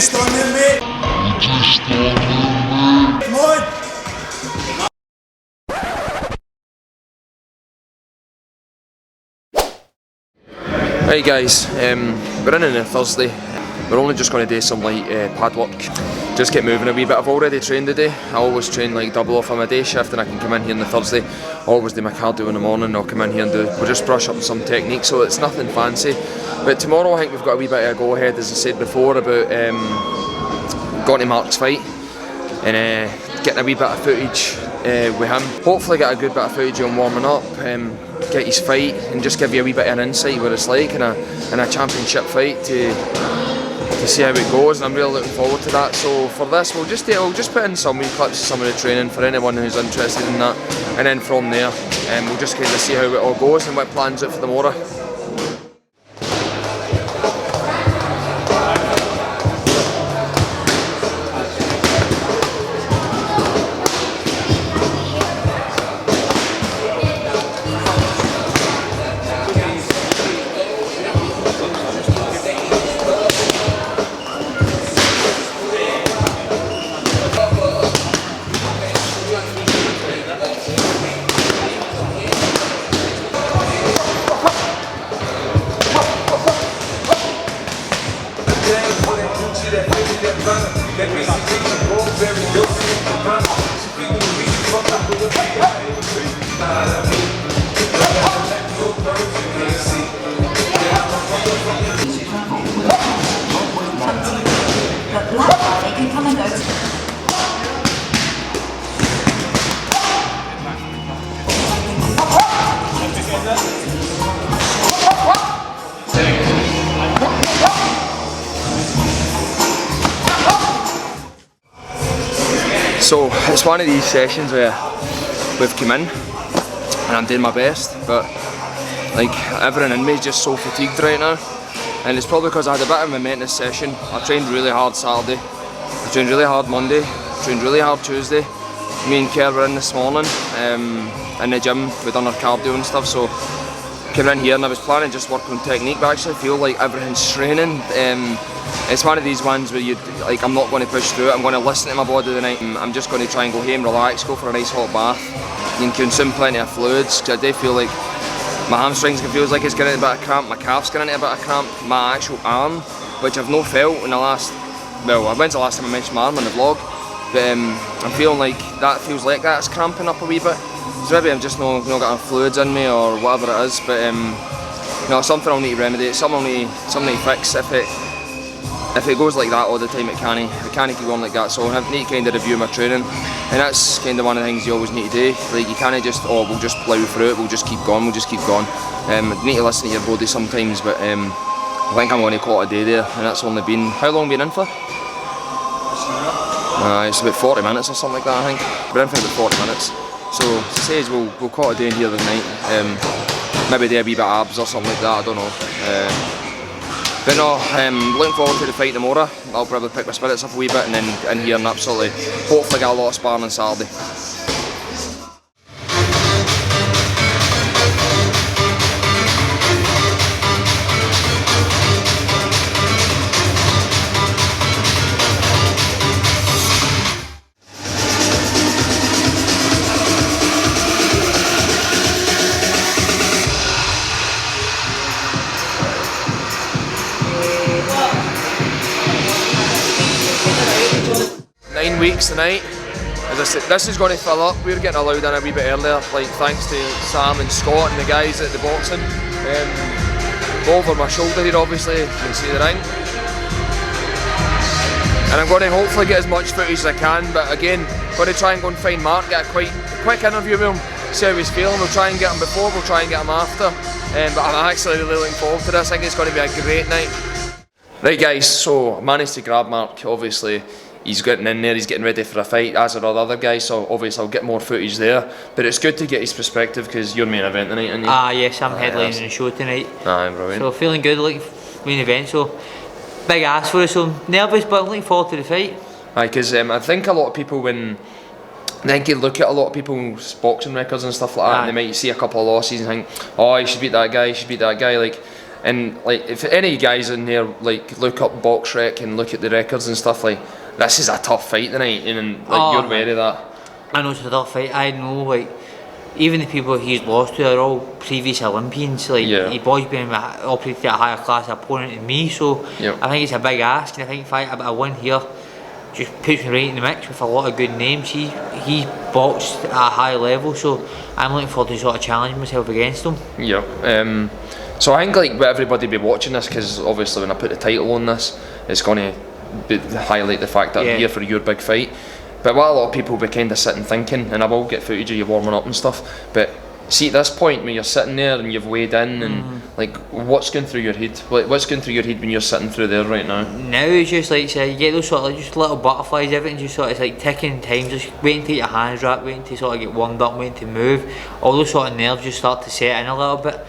just on there, mate. Come on. Right guys, we're in on a Thursday. We're only just going to do some light pad work. Just get moving a wee bit. I've already trained today. I always train like double off on my day shift and I can come in here on the Thursday. I always do my cardio in the morning. I'll come in here and we'll just brush up on some technique, so it's nothing fancy. But tomorrow I think we've got a wee bit of a go ahead, as I said before, about going to Marc's fight and getting a wee bit of footage with him. Hopefully get a good bit of footage on warming up, get his fight and just give you a wee bit of an insight what it's like in a championship fight to see how it goes, and I'm really looking forward to that. So for this we'll just put in some wee clips of some of the training for anyone who's interested in that, and then from there we'll just kind of see how it all goes and what plans out for tomorrow. So it's one of these sessions where we've come in and I'm doing my best, but like everyone in me is just so fatigued right now, and it's probably because I had a bit of a momentous session. I trained really hard Saturday, I trained really hard Monday, I trained really hard Tuesday. Me and Kerr were in this morning in the gym, we've done our cardio and stuff, so came in here and I was planning just work on technique, but I actually feel like everything's straining. It's one of these ones where I'm not going to push through it. I'm going to listen to my body the night. I'm just going to try and go home, relax, go for a nice hot bath and consume plenty of fluids, because I do feel like my hamstrings feels like it's getting a bit of cramp, my calf's getting a bit of cramp, my actual arm, which I've not felt in the last, well, when's the last time I mentioned my arm in the vlog, but I'm feeling like that feels like that's cramping up a wee bit. So maybe I'm just not getting fluids in me or whatever it is, but no, something I'll need to remedy, something I'll need to fix. If it goes like that all the time, it can't keep going like that. So I need to kind of review my training, and that's kind of one of the things you always need to do. Like you can't just, oh, we'll just plough through it, we'll just keep going. You need to listen to your body sometimes, but I think I'm going to call it a day there, and that's only been, how long been in for? It's about 40 minutes or something like that, I think. Been in for about 40 minutes. So as I say, we'll call it a day in here tonight. Maybe do a wee bit of abs or something like that, I don't know. But no, looking forward to the fight tomorrow. I'll probably pick my spirits up a wee bit and then in here and absolutely, hopefully get a lot of sparring on Saturday. Weeks tonight. As I said, this is going to fill up. We're getting allowed in a wee bit earlier, like thanks to Sam and Scott and the guys at the boxing. Over my shoulder here, obviously, you can see the ring. And I'm going to hopefully get as much footage as I can, but again, going to try and go and find Marc, get a quick interview with him, see how he's feeling. We'll try and get him before, we'll try and get him after. But I'm actually really looking forward to this. I think it's going to be a great night. Right guys, so I managed to grab Marc, obviously. He's getting in there, he's getting ready for a fight, as are all the other guys, so obviously I'll get more footage there. But it's good to get his perspective because you're main event tonight, aren't you? Yes, I'm headlining the show tonight. Brilliant. So feeling good, like main event, so big ask for us, so nervous, but I'm looking forward to the fight. Because I think a lot of people, when you look at a lot of people's boxing records and stuff like that, and they might see a couple of losses and think, oh, you should beat that guy, you should beat that guy. Like, And like, if any of you guys in there like look up box rec and look at the records and stuff, like this is a tough fight tonight, and like you're aware of that. I know it's a tough fight. I know, like, even the people he's lost to are all previous Olympians. Like, he boys been operated at a higher class opponent than me, so I think it's a big ask. And I think fight a win here just puts me right in the mix with a lot of good names. He's boxed at a high level, so I'm looking forward to sort of challenging myself against him. Yeah. So I think like everybody be watching this, because obviously when I put the title on this, it's going to highlight the fact that I'm here for your big fight. But what a lot of people be kind of sitting thinking, and I will get footage of you warming up and stuff, but see at this point when you're sitting there and you've weighed in, and like what's going through your head? What's going through your head when you're sitting through there right now? Now it's just like, you get those sort of like just little butterflies, everything just sort of, it's like ticking time, just waiting to get your hands wrapped, waiting to sort of get warmed up, waiting to move. All those sort of nerves just start to set in a little bit,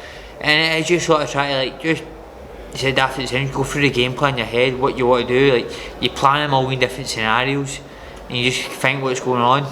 and it's just sort of trying to like just, you said after the sound, go through the game plan in your head, what you want to do. Like, you plan them all in different scenarios, and you just think what's going on,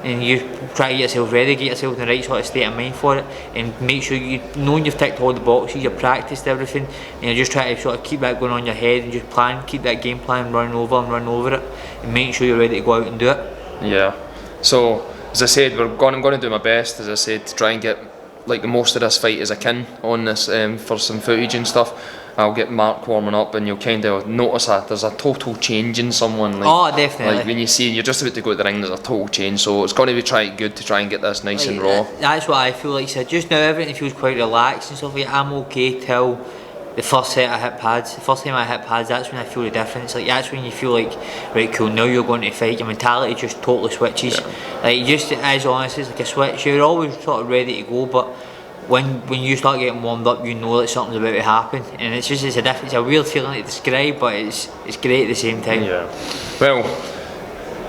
and you try to get yourself ready, get yourself in the right sort of state of mind for it, and make sure you know you've ticked all the boxes, you've practiced everything, and you just try to sort of keep that going on in your head and just plan, keep that game plan, run over it, and make sure you're ready to go out and do it. Yeah. So as I said, I'm going to do my best, as I said, to try and get like the most of this fight as I can on this for some footage and stuff. I'll get Marc warming up, and you'll kind of notice that there's a total change in someone. Like, definitely. Like when you see you're just about to go to the ring, there's a total change. So it's going to be good to try and get this nice and raw. That's what I feel like. So just now everything feels quite relaxed and stuff like that. I'm okay till the first set I hit pads. The first time I hit pads, that's when I feel the difference. Like, that's when you feel like, right, cool, now you're going to fight. Your mentality just totally switches. Like, just as honest, it's like a switch. You're always sort of ready to go, but when you start getting warmed up, you know that something's about to happen, and it's a weird feeling to describe, but it's great at the same time. Yeah. Well,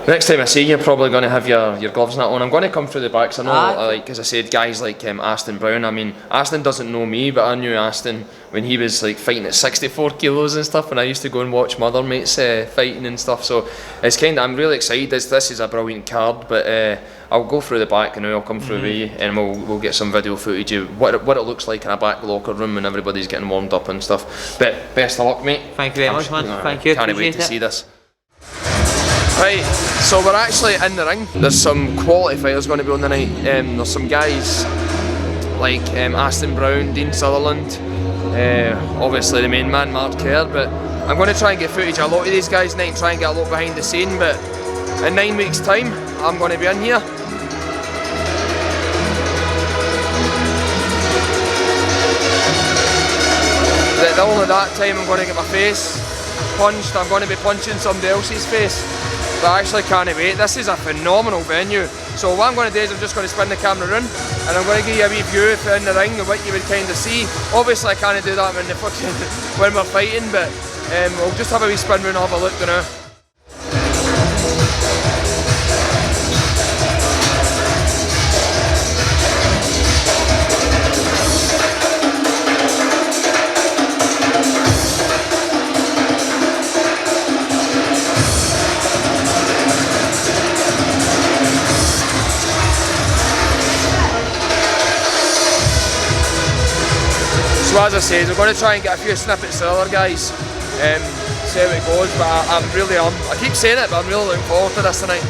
next time I see you, you're probably going to have your gloves and that on. I'm going to come through the back, because I know, like as I said, guys like Aston Brown. I mean, Aston doesn't know me, but I knew Aston when he was like fighting at 64 kilos and stuff, and I used to go and watch my other mates fighting and stuff. So it's I'm really excited. This is a brilliant card, but I'll go through the back and I'll come through with you, and we'll get some video footage of what it looks like in a back locker room when everybody's getting warmed up and stuff. But best of luck, mate. Thank you very much, man. Thank you. Can't wait to see this. Right, so we're actually in the ring. There's some quality fighters going to be on the night. There's some guys like Aston Brown, Dean Sutherland, obviously the main man, Marc Kerr, but I'm going to try and get footage of a lot of these guys tonight and try and get a lot behind the scene. But in 9 weeks' time, I'm going to be in here. Only that time I'm going to get my face punched. I'm going to be punching somebody else's face. But I actually can't wait. This is a phenomenal venue. So what I'm going to do is I'm just going to spin the camera around, and I'm going to give you a wee view in the ring of what you would kind of see. Obviously I can't do that when we're fighting, but we'll just have a wee spin around and have a look now. So as I said, we're going to try and get a few snippets of other guys, see how it goes, but I keep saying it, but I'm really looking forward to this tonight.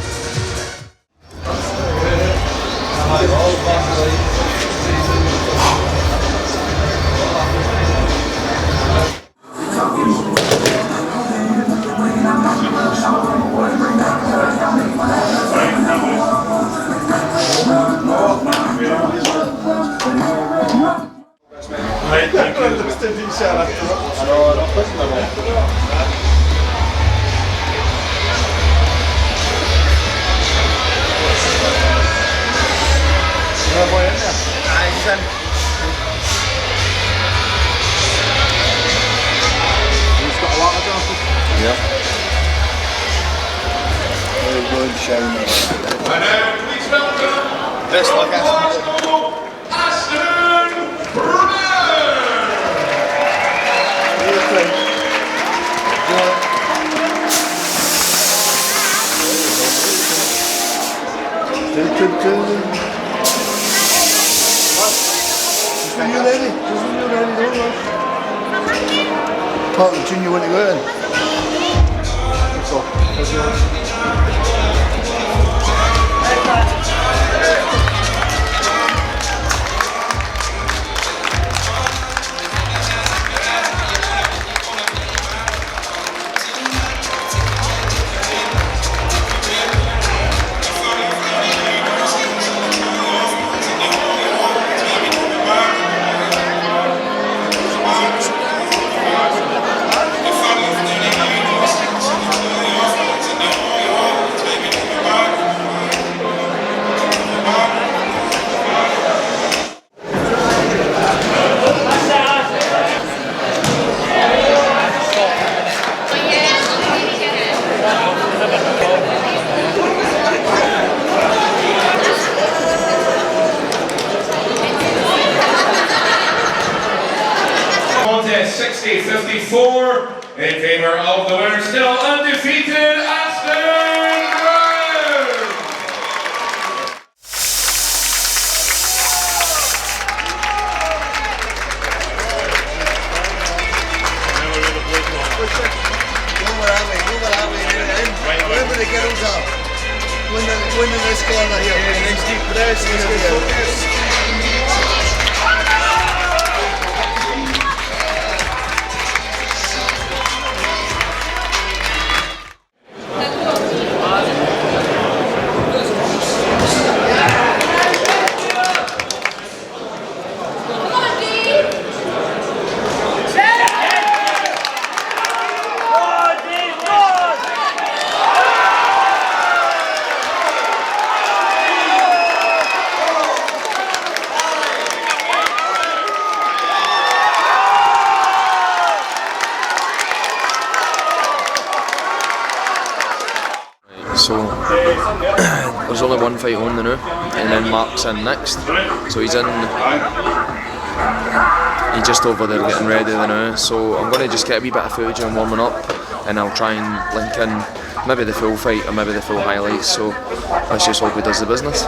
Best luck, Aston Brown! Just when you're ready, don't rush. part of the tune you want to go in. Contest 60-54 in favor of the winner, still undefeated, Aston. Wherever the girls are. When in this corner here. Yeah, nice deep press, nice good focus. So there's only one fight on the now, and then Marc's in next. So he's just over there getting ready the now. So I'm going to just get a wee bit of footage and warming up, and I'll try and link in maybe the full fight or maybe the full highlights. So let's just hope he does the business.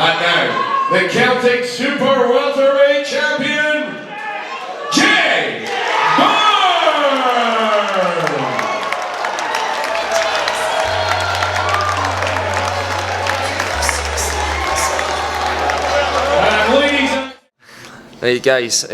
And now, the Celtic Super Welterweight Champion, Jay Right guys,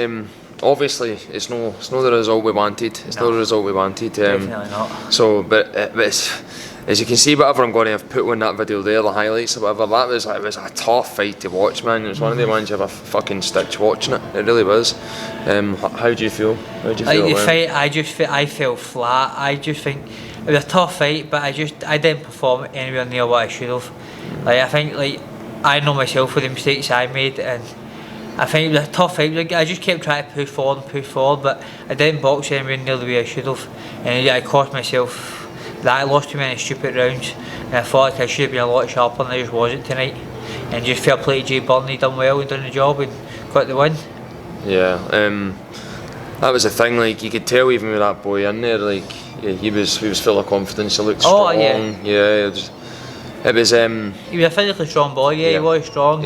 obviously it's no the result we wanted. It's not the result we wanted. Definitely not. So, but it's, as you can see, whatever I'm going to have put on that video there, the highlights or whatever, that was it was a tough fight to watch, man. It was one of the ones you have a fucking stitch watching it. It really was. How do you feel? How do you feel? Like the fight, I felt flat. I just think it was a tough fight, but I didn't perform anywhere near what I should have. Like I think I know myself with the mistakes I made, and I think it was a tough fight. Like, I just kept trying to push forward, but I didn't box anywhere near the way I should have, and I cost myself that. I lost too many stupid rounds, and I thought like I should have been a lot sharper, and I just wasn't tonight. And just fair play to Jay Byrne, he done well, he done the job and got the win. Yeah, that was the thing. Like you could tell even with that boy in there, like he was full of confidence. He looked strong. Yeah. It was. He was a physically strong boy. Yeah, he was strong.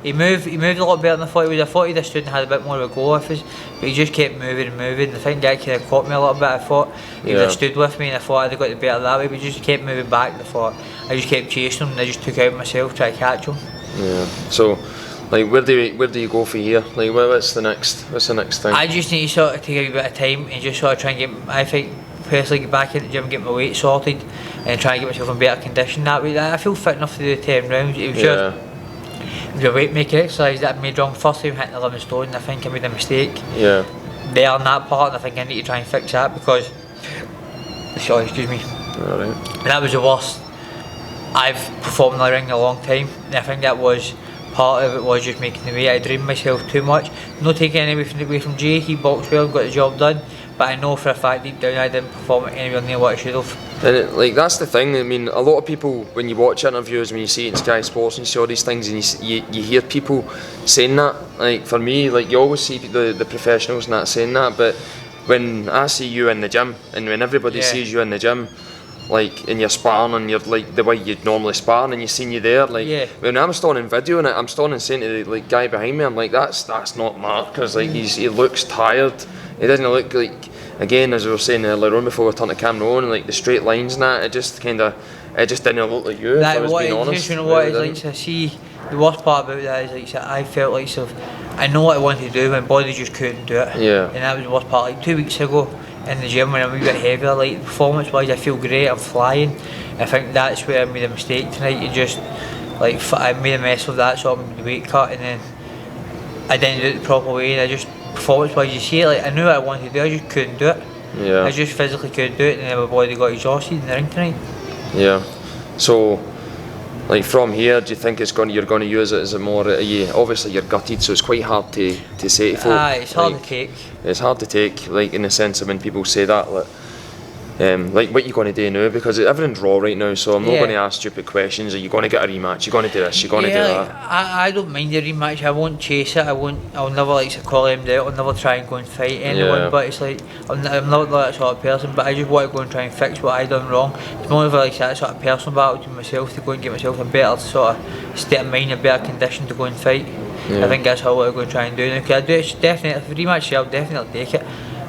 He moved a lot better than I thought he would. I thought he'd have stood and had a bit more of a go with us, but he just kept moving and moving. I think that kind of caught me a little bit. I thought he would have stood with me, and I thought I'd have got the better that way. But he just kept moving back. And I thought I just kept chasing him, and I just took out myself, trying to catch him. Yeah. So, like, where do you go for here? Like, what's the next thing? I just need to sort of take a wee bit of time and just sort of try and get. I think personally get back in the gym, get my weight sorted, and try and get myself in better condition that way. I feel fit enough to do the 10 rounds. It was just a weight making exercise that I made wrong. First time hitting 11 stone, and I think I made a mistake there on that part, and I think I need to try and fix that because excuse me. Alright. That was the worst I've performed in the ring in a long time, and I think that was part of it, was just making the weight. I dreamed myself too much. Not taking anything away from Jay, he boxed well and got the job done, but I know for a fact deep down I didn't perform anywhere near what I should have. And like that's the thing. I mean, a lot of people, when you watch interviews, when you see it in Sky Sports and you see all these things, and you hear people saying that. Like for me, like you always see the professionals and that saying that, but when I see you in the gym, and when everybody sees you in the gym, like and you're sparring and you're like the way you'd normally spar, and you seen you there, like when I'm standing in video and I'm standing saying to the like guy behind me, I'm like that's not Marc, because like he looks tired. He doesn't look like, again, as we were saying earlier on before we turned the camera on, and like the straight lines and that, it just didn't look like you, if I was being honest. You know what it's like to see, the worst part about that is like I felt like I know what I wanted to do, my body just couldn't do it. Yeah. And that was the worst part. Like 2 weeks ago in the gym when I'm a wee bit heavier, like performance wise I feel great, I'm flying. I think that's where I made a mistake tonight. You just like I made a mess of that, so I made the weight cut, and then I didn't do it the proper way, and I just performance wise, you see it, like I knew what I wanted to do, I just couldn't do it. Yeah. I just physically couldn't do it, and then my body got exhausted in the ring tonight. Yeah. So, like from here, do you think you're going to use it as a more? Obviously you're gutted, so it's quite hard to say to folk. It's hard to take. It's hard to take, like in the sense of when people say that, like what you going to do now, because everything's raw right now, so I'm not going to ask stupid questions. Are you going to get a rematch? You're going to do this, you're going to do that. I don't mind the rematch. I won't chase it. I'll never like to call him out. I'll never try and go and fight anyone, but it's like I'm not that sort of person, but I just want to go and try and fix what I done wrong. It's more of like that sort of personal battle to myself, to go and get myself a better sort of state of mind, a better condition to go and fight. I think that's how I want to go and try and do now. Cause I do, it's definitely, if a rematch, I'll definitely take it.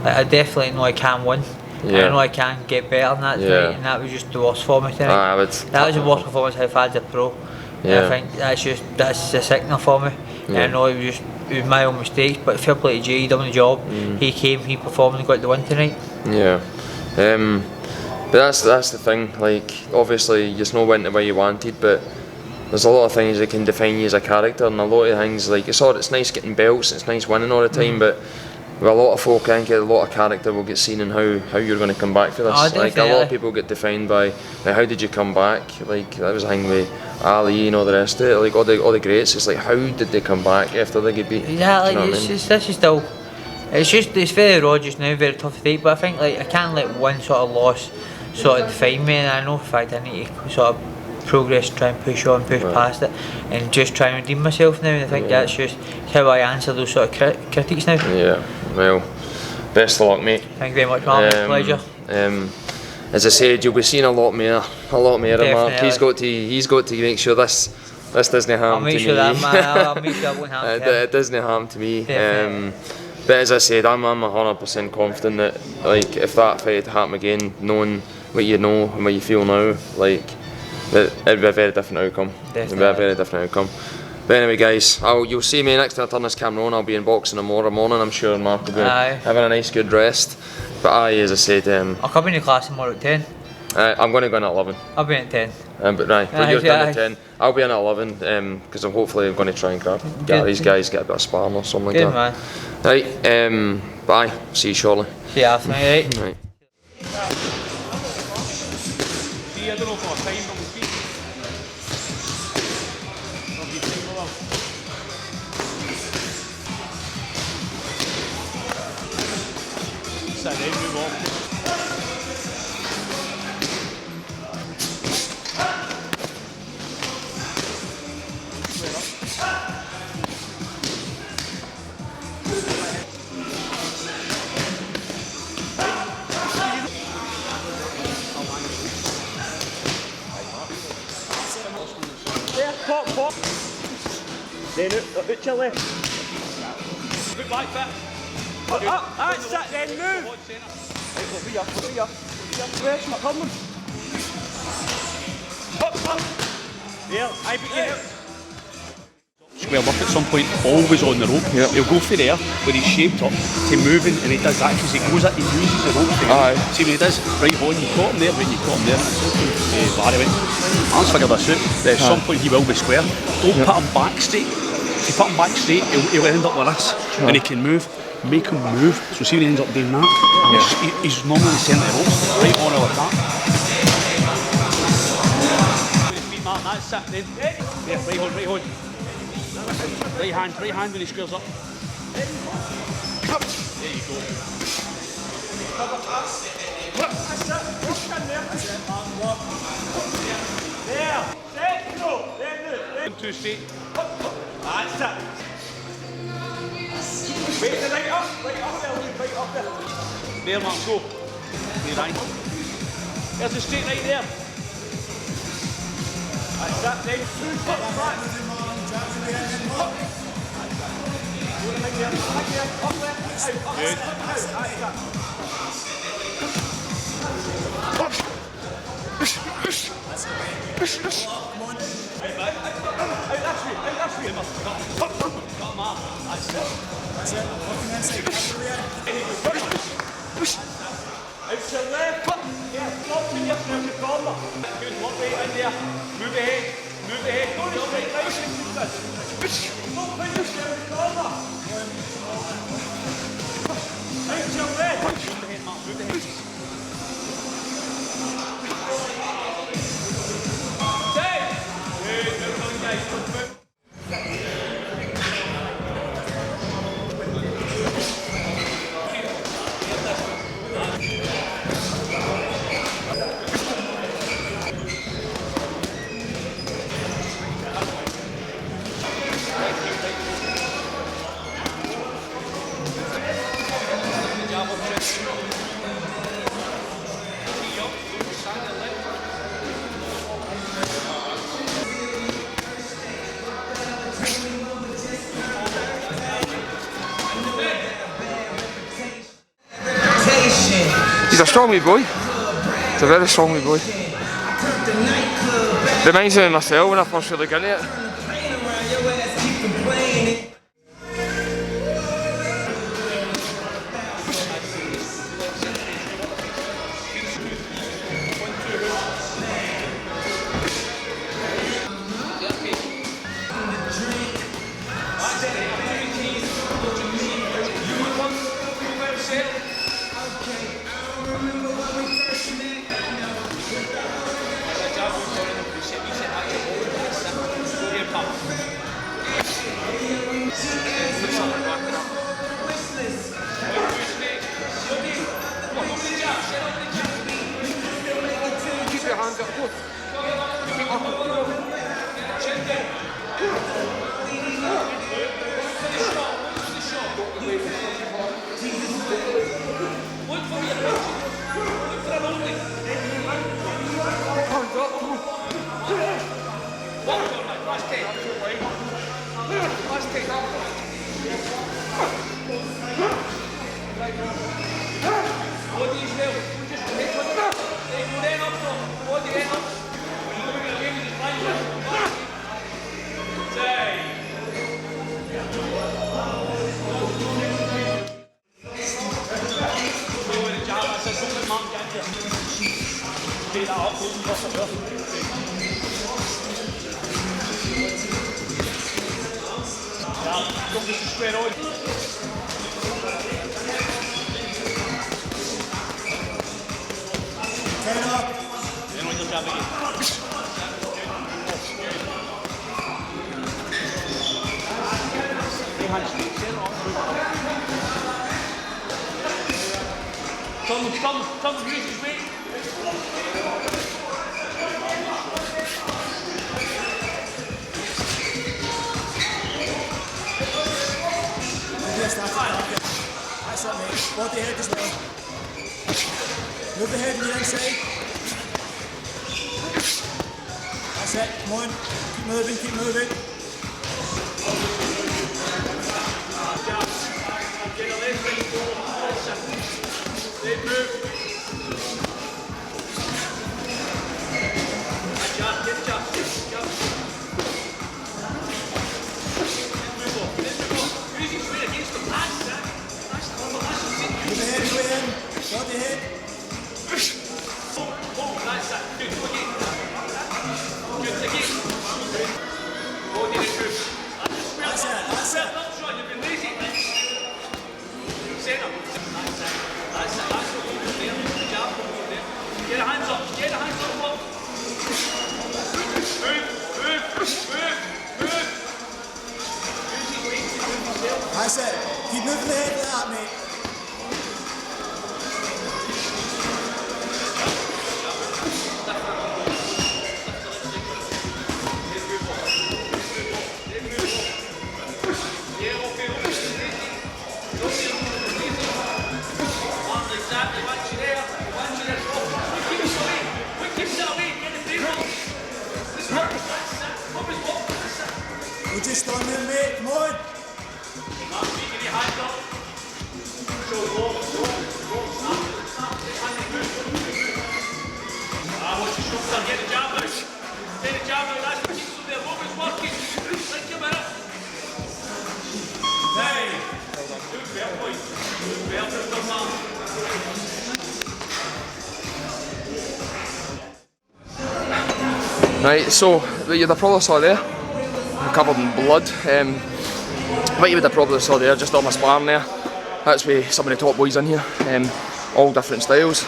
I definitely know I can win. I know I can get better than that tonight, and that was just the worst for me tonight. That was the worst performance I've had as a pro. I think that's a signal for me. And I know it was my own mistakes, but fair play to Jay, he done the job. He came, he performed and got the win tonight. Yeah. But that's the thing, like obviously you just know went the way you wanted, but there's a lot of things that can define you as a character, and a lot of things, like it's nice getting belts, it's nice winning all the time, but with a lot of folk, I think a lot of character will get seen in how you're going to come back for this. Like a lot of people get defined by how did you come back. Like that was a thing with Ali and all the rest of it. Like all the greats, it's like how did they come back after they get beat? Yeah, like this is still. It's very raw just now, very tough to take. But I think like I can't let one sort of loss sort of define me, and I know for a fact I need to sort of progress, try and push on, push past it, and just try and redeem myself now. And I think that's just how I answer those sort of critics now. Yeah. Well, best of luck, mate. Thank you very much, Marc. Pleasure. As I said, you'll be seeing a lot more of Marc. He's got to make sure this This doesn't I'll happen to me. make sure that, man. I'll make sure that won't happen to him. It doesn't happen to me. Definitely. But as I said, I'm 100% confident that, like, if that fight had happened again, knowing what you know and what you feel now, like, that it'd be a very different outcome. Definitely. It'd be a very different outcome. But anyway, guys, you'll see me next time I turn this camera on. I'll be in boxing tomorrow morning. I'm sure Marc will be having a nice, good rest. But as I said, I'll come in the class tomorrow at 10. I'm going to go in at 11. I'll be in at 10. But you're going at 10. I'll be in at 11 because I'm hopefully going to try and get these guys, get a bit of sparring or something like Good, that. Man. Right, bye. See you shortly. See you after, mate. Right. I don't know if I've timed on the feet. Sit down, move on. There, pop. Then out your left. Put back foot. Up, that's it, then move. Over here. Fresh, come on. Up. There, I beat you out. Square up at some point, always on the rope. Yep. He'll go for there, where he's shaped up, to moving, and he does that because he goes up, he uses the rope. See when he does, right on, you caught him there, when you caught him there, Barry went, I'll figure this out, but at some point he will be square. Don't put him back straight. If you put him back straight, he'll end up with this, and he can move. Make him move, so see when he ends up doing that, he's normally the centre of the ropes, right on all of that. Mark, that's it then. Yeah, right hold. Right hand when he squares up. There you go. There. Set, go. There, two straight. That's it. Wait, right up there. There, Mark, go. There, Ryan. There's a straight right there. That's it, then. Two steps back. Move ahead. Don't go right. Don't put yourself in the corner. Out your leg. Move the head, Mark. Move the head. Good. Good on, guys. He's a strong wee boy. He's a very strong wee boy. Reminds me of myself when I first really got into it. Come just to square on. Kynoch. Then on your jab again. Come, use his weight. That's it, mate. Body head as well. Move the head on your inside. That's it. Come on. Keep moving, keep moving. Body head. That's it. Get your hands up. Move. That's it. Keep moving the head like that, mate. We're just on there, mate. Come on. Get the jab out. That's what keeps them there. Rope is working. Take a minute. Hey. Good bell, boy. Good bell, Mr. Man. Right, so you probably saw there, I'm covered in blood. What you would have probably saw there, just all my sparring there. That's with some of the top boys in here, all different styles.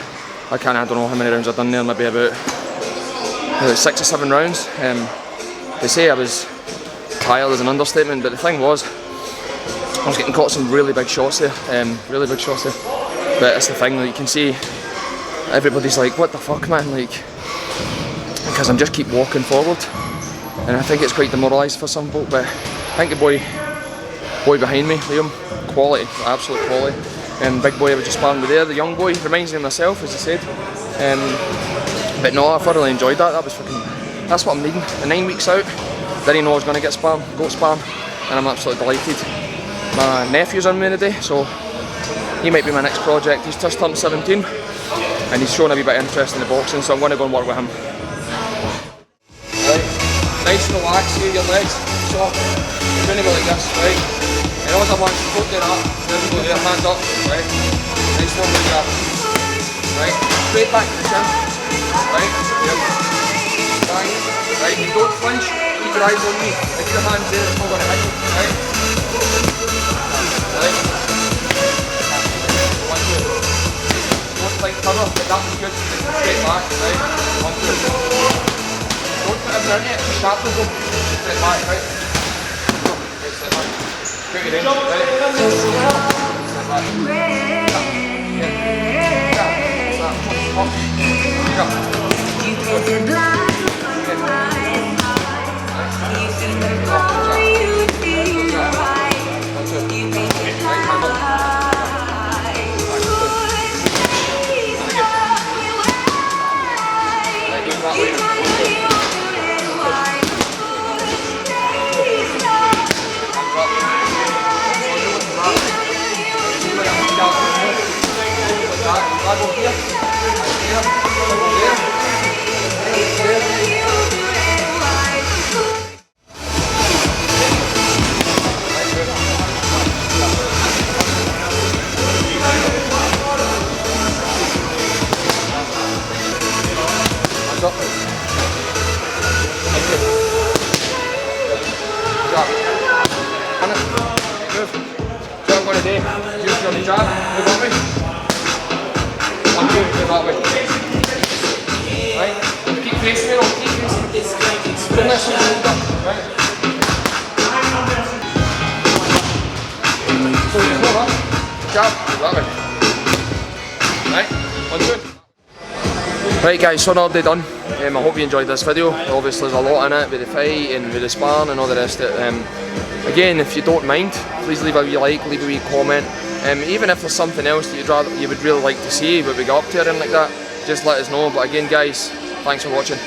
I don't know how many rounds I've done there, maybe about 6 or 7 rounds. They say I was tired as an understatement, but the thing was, I was getting caught some really big shots there, really big shots there. But it's the thing that you can see, everybody's like, what the fuck, man, like, because I'm just keep walking forward, and I think it's quite demoralised for some folk. But I think the boy behind me, Liam, quality, absolute quality. Big boy I was just sparring with there, the young boy, reminds me of myself, as I said. But no, I thoroughly enjoyed that. That's what I'm needing. The 9 weeks out, didn't know I was going to get spam, goat spam, and I'm absolutely delighted. My nephew's on me today, so he might be my next project. He's just turned 17, and he's shown a wee bit of interest in the boxing, so I'm going to go and work with him. Right, nice and relaxed here, your legs. So you're going to go like this, right? And all I want is to do that. There we go, there, hand up, right? Nice one like that. Right, straight back to the chin. Right, yep. Bang. Right, you don't flinch, keep your eyes on me. If your hand's there, it's not going to hit you, right? Right. 1, 2. Don't like cover, but that was good. Straight back, right? 1, 2. Don't put everything in it, sharp will go. Straight back, right? Right, straight back. Put your in, right? Straight back. and jab, move that way. 1, 2, move that way. Right, keep facing me, keep facing me. Bring this one hold up, right. So you go up, jab, that way. Right, 1, 2. Right guys, so nearly done. I hope you enjoyed this video. Obviously there's a lot in it with the fight and with the sparring and all the rest of it. Again, if you don't mind, please leave a wee like, leave a wee comment. Even if there's something else that you would really like to see, what we got up to or anything like that, just let us know. But again guys, thanks for watching.